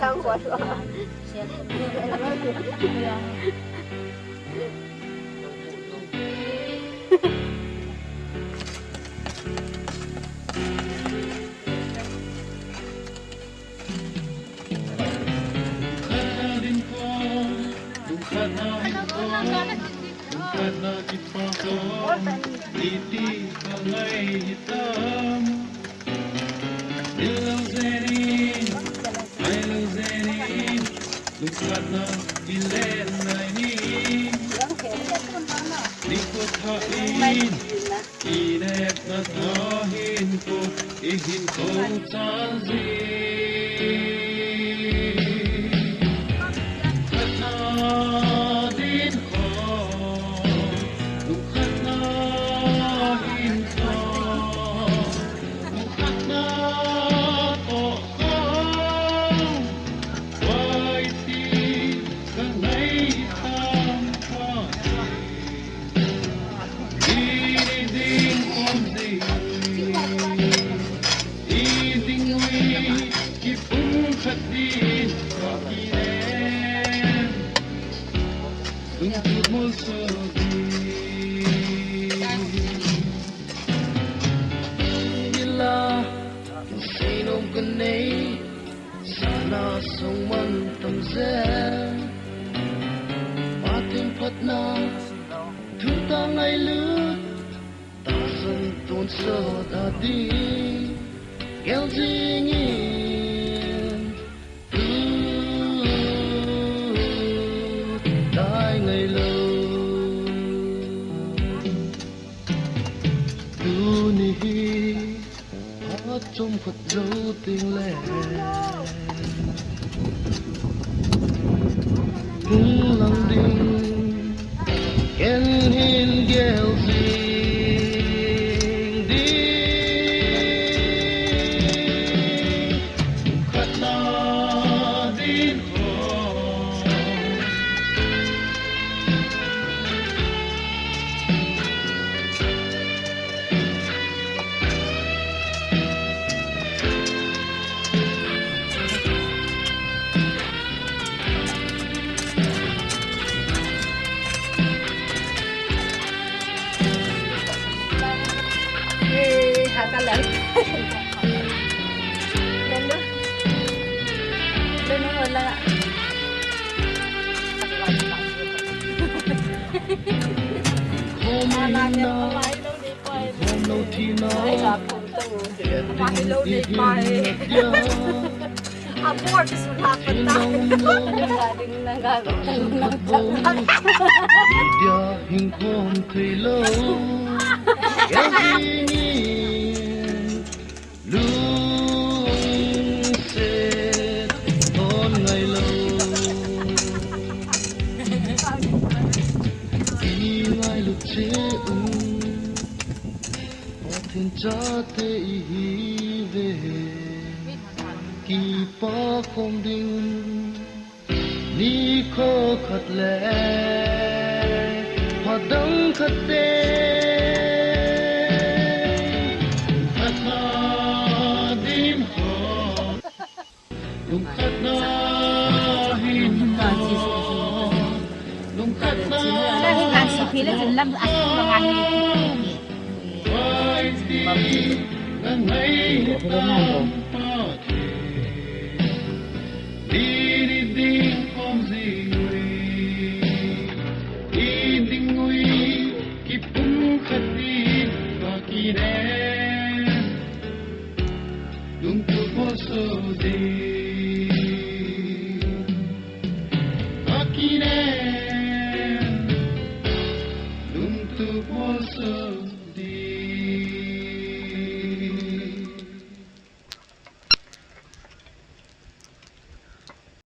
生活说。Karena dipotong titi kalai hitam Ilang zerin, ilang zerin Lukana ilen na ini Likot hain, inep na tahin ko Ihin ko tanzin sông măng tầm rẽ ba thêm phật na thứ ta ngày lướt ta dần tôn sơ ta đi kéo gì nhìn đại ngày lâu du ni hát trong phật dấu tiếng lẻ lăng đình khen hiên gheo dinh đi khát na đi ta lớn lên nước lên nó hơn là làm việc có máy đâu đi quay đấy là cùng từ máy đâu đi quay à mua cái số hạt phân ta đừng là gà đừng dia hình khom thầy lâu cái gì nhìn luôn sẽ con ngày lâu khi ngay lúc chế có thiên cha thế về kỳ pa không đinh ni khó khát lẽ hoa đắng khát đê khát na đêm hồ lung khát na hin hồ lung khát na đây hình ảnh xí phí là dừng lâm ảnh bằng ảnh vài tí ngân hay tâm đi đi đi không gì đi đi ngồi kịp khát đi và kỳ đêm